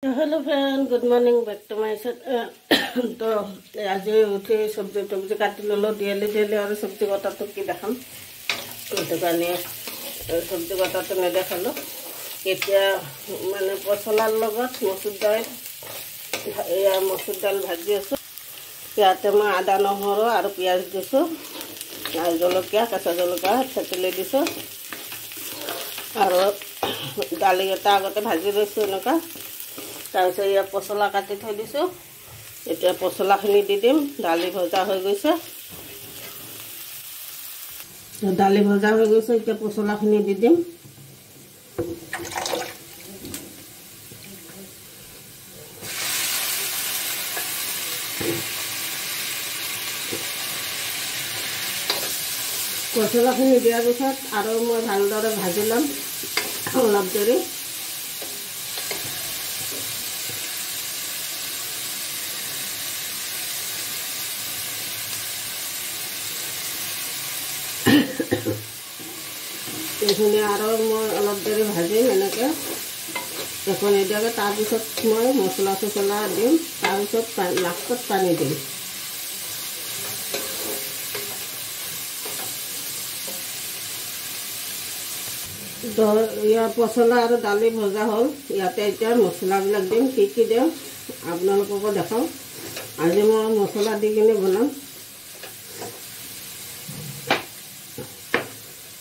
Hello friend, good morning back to my channel. तो आज उठे सब्जी टब्जी काटि ललो डेली और सब्जी कटा तो कि देखाम तो कारण सब्जी कटा तो नेदेखालो एतिया माने पसलार लगत मसुर दाल भाजी आছো। ইয়াতে মই আদা নহৰু আৰু পিয়াজ দিছো আৰু জলকীয়া কাঁচা জলকীয়া থেতেলি দিছো আৰু দালি এটা আগতে ভাজি লৈছো এনেকা। তাৰপিছত ইয়া পছলা কাটি থৈ দিছো। এতিয়া পছলাখিনি দি দিম। দালি ভজা হৈ গৈছে, এতিয়া পছলাখিনি দি দিম। পছলাখিনি দিয়াৰ পিছত আৰু মই ভালদৰে ভাজি ল'ম অলপ দেৰি। এইখিনি আৰু মই অলপ দেৰি ভাজিম এনেকৈ। এখন এদিয়াকৈ তাৰপিছত মই মছলা চছলা দিম, তাৰপিছত লাষ্টত পানী দিম। তো ইয়াৰ পছলা আৰু দালি ভজা হ'ল। ইয়াতে এতিয়া মছলাবিলাক দিম। কি দিওঁ আপোনালোককো দেখাওঁ। আজি মই মছলা দি কিনে বনাম।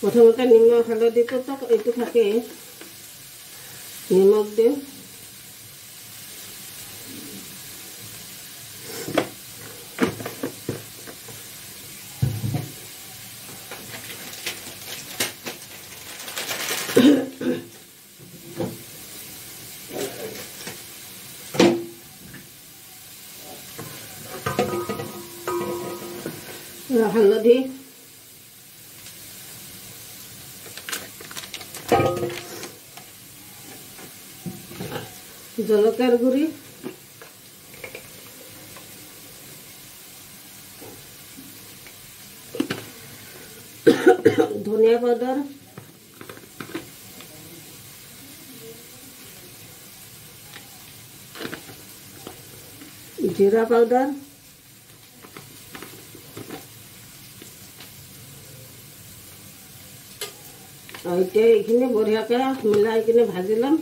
প্ৰথমতে নিমখ হালধিটো এইটো থাকেই, নিমখ দিওঁ। হালধি, জলকীয়াৰ গুড়ি, ধনিয়া পাউডাৰ, জিৰা পাউডাৰ, আৰু এতিয়া এইখিনি বঢ়িয়াকৈ মিলাই কিনে ভাজি ল'ম।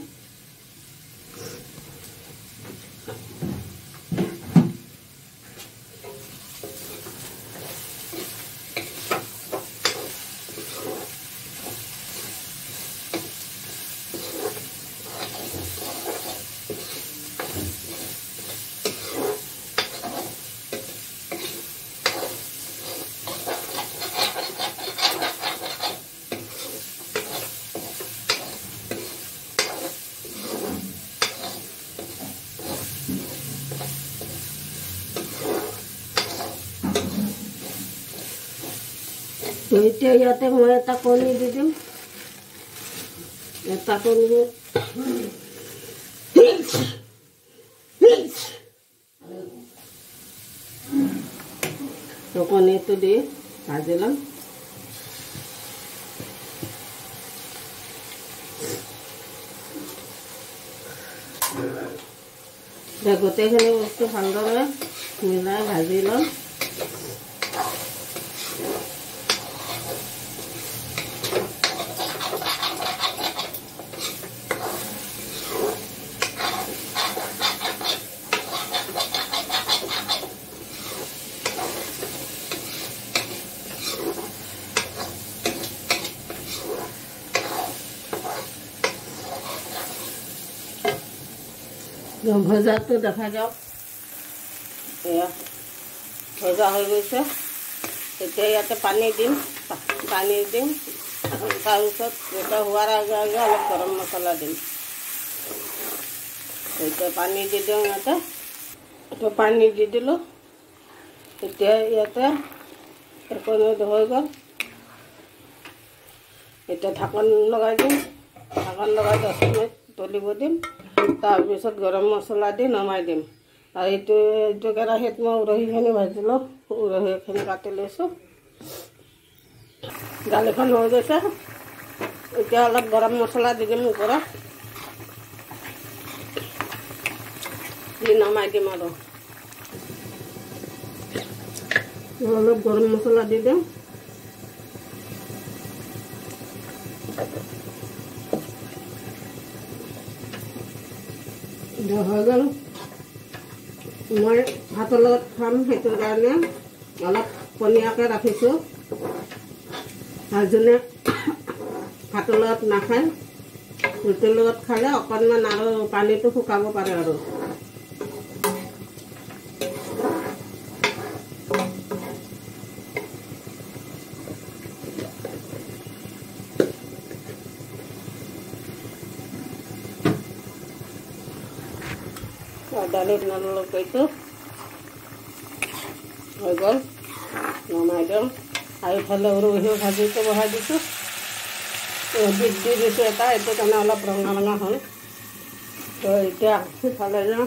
তো এতিয়া ইয়াতে মই এটা কণী দি দিম। এটা কণী তো কণীটো দি ভাজি ল'ম। গোটেইখিনি বস্তু ভালদৰে মিলাই ভাজি ল'ম। ভজাটো দেখা যাওক, এয়া ভজা হৈ গৈছে। এতিয়া ইয়াতে পানী দিম। তাৰপিছত এটা হোৱাৰ আগে আগে অলপ গৰম মছলা দিম। এতিয়া পানী দি দিওঁ ইয়াতে। তো পানী দি দিলোঁ। এতিয়া ইয়াতে কণী হৈ গ'ল। এতিয়া ঢাকন লগাই দিম। ঢাকন লগাই 10 মিনিট তলিব দিম। তাৰপিছত গৰম মছলা দি নমাই দিম। আৰু এইটো কেৰাহীত মই উৰহীখিনি ভাজি লওঁ। উৰহীখিনি কাটি লৈছোঁ। দালিখন হৈ গৈছে। এতিয়া অলপ গৰম মছলা দি দিম ওপৰত। নমাই দিম আৰু অলপ গৰম মছলা দি দিম হৈ গ'ল মই ভাতৰ লগত খাম সেইটোৰ কাৰণে অলপ পনীয়াকৈ ৰাখিছোঁ আৰু যোনে ভাতৰ লগত নাখায় ৰুটিৰ লগত খালে অকণমান আৰু পানীটো শুকাব পাৰে আৰু দালিত নলকৈটো হৈ গ'ল নমাই দিম আৰু ইফালে উৰহি ভাজিটো বহাই দিছোঁ বিট দি দিছোঁ এটা এইটো কাৰণে অলপ ৰঙা ৰঙা হ'ল তো এতিয়া সিফালে যাওঁ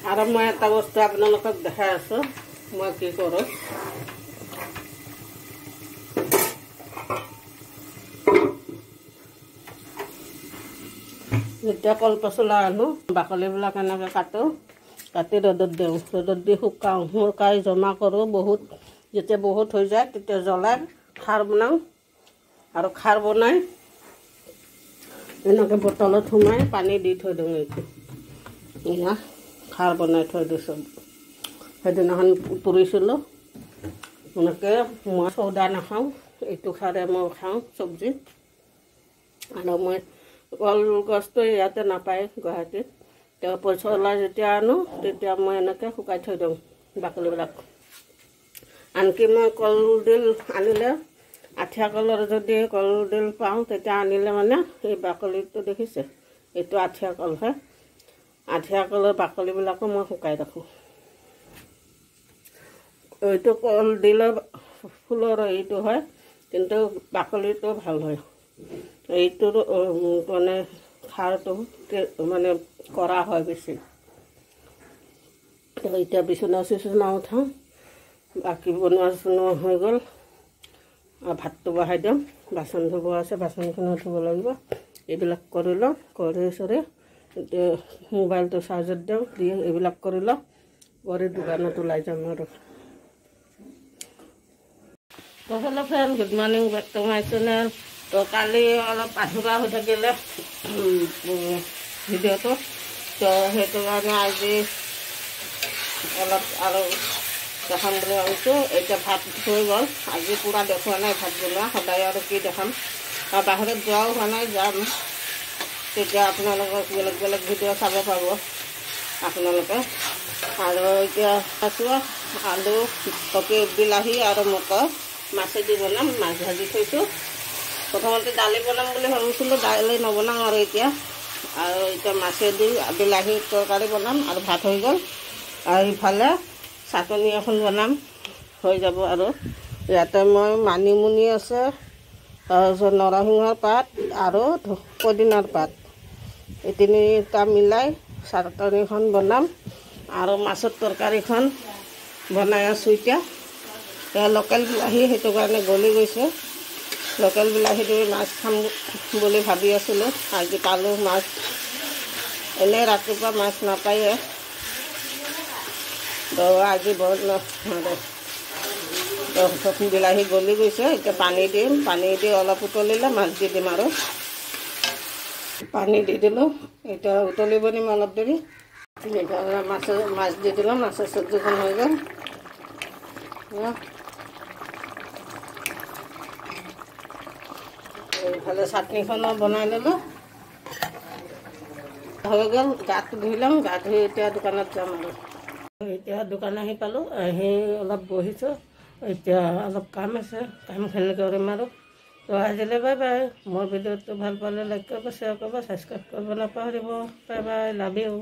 আৰু মই এটা বস্তু আপোনালোকক দেখাই আছোঁ মই কি কৰোঁ যেতিয়া কল পচলা আনো বাকলিবিলাক এনেকৈ কাটো কাটি ৰ'দত দিওঁ ৰ'দত দি শুকাই জমা কৰোঁ বহুত যেতিয়া বহুত হৈ যায় তেতিয়া জ্বলাই খাৰ বনাওঁ আৰু খাৰ বনাই এনেকৈ বটলত সোমাই পানী দি থৈ দিওঁ এইটো এয়া খাৰ বনাই থৈ দিছোঁ সেইদিনাখন পুৰিছিলোঁ এনেকৈ মই চৌদা নাখাওঁ এইটো খাৰে মই খাওঁ চব্জি আৰু মই কলগছটো ইয়াতে নাপায় গুৱাহাটীত তেওঁ পচলা যেতিয়া আনো তেতিয়া মই এনেকৈ শুকাই থৈ দিওঁ বাকলিবিলাক আনকি মই কলডিল আনিলে আঠিয়া কলৰ যদি কলডিল পাওঁ তেতিয়া আনিলে মানে এই বাকলিটো দেখিছে এইটো আঠিয়া কল হয় আঠিয়া কলৰ বাকলিবিলাকো মই শুকাই ৰাখোঁ এইটো কলডিলৰ ফুলৰ এইটো হয় কিন্তু বাকলিটো ভাল হয় এইটোৰ মানে খাৰটো মানে কৰা হয় বেছি এতিয়া বিচনা উঠাওঁ বাকী বনোৱা চনোৱা হৈ গ'ল আৰু ভাতটো বহাই দিওঁ বাচন ধুব আছে বাচনখিনিও ধুব লাগিব এইবিলাক কৰি লওঁ কৰি চৰি এতিয়া মোবাইলটো চাৰ্জত দিওঁ দি এইবিলাক কৰি লওঁ কৰি দোকানত ওলাই যাম আৰু তো hello' friend good morning back to my channel তো কালি অলপ আধৰুৱা হৈ থাকিলে ভিডিঅ'টো তো সেইটো কাৰণে আজি অলপ আৰু দেখাম বুলি ভাবিছোঁ এতিয়া ভাত হৈ গ'ল আজি পূৰা দেখুওৱা নাই ভাত বনোৱা সদায় আৰু কি দেখাম আৰু বাহিৰত যোৱাও হোৱা নাই যাম তেতিয়া আপোনালোকক বেলেগ বেলেগ ভিডিঅ' চাব পাব আপোনালোকে আৰু এতিয়া আছোঁ আলু বিলাহী আৰু মটৰ মাছেদি বনাম মাছ ভাজি থৈছোঁ প্ৰথমতে দালি বনাম বুলি ভাবিছিলোঁ দালি নবনাওঁ আৰু এতিয়া মাছেদি বিলাহী তৰকাৰী বনাম আৰু ভাত হৈ গ'ল আৰু ইফালে চাটনি এখন বনাম হৈ যাব আৰু ইয়াতে মই মানিমুনি আছে তাৰপিছত নৰসিংহৰ পাত আৰু পদিনাৰ পাত এই তিনিটা মিলাই চাটনিখন বনাম আৰু মাছৰ তৰকাৰীখন বনাই আছোঁ এতিয়া লোকেল বিলাহী সেইটো কাৰণে গলি গৈছে লোকেল বিলাহীটো মাছ খাম বুলি ভাবি আছিলোঁ আজি পালোঁ মাছ এনেই ৰাতিপুৱা মাছ নাপায়ে তো আজি বিলাহী গলি গৈছে এতিয়া পানী দিম পানী দি অলপ উতলিলে মাছ দি দিম আৰু পানী দি দিলোঁ এতিয়া উতলিব দিম অলপ দেৰি মাছ দি দিলোঁ মাছৰ চব্জিখন হৈ গ'ল এইফালে চাটনিখনো বনাই ল'লোঁ হৈ গ'ল গাটো ধুই ল'ম গা ধুই এতিয়া দোকানত যাম আৰু এতিয়া দোকান আহি পালোঁ আহি অলপ বহিছোঁ এতিয়া অলপ কাম আছে কামখিনি কৰিম আৰু তো আজিলৈ বাই বাই মোৰ ভিডিঅ'টো ভাল পালে লাইক কৰিব শ্বেয়াৰ কৰিব ছাবস্ক্ৰাইব কৰিব নাপাহৰিব বাই বাই লাভ ইউ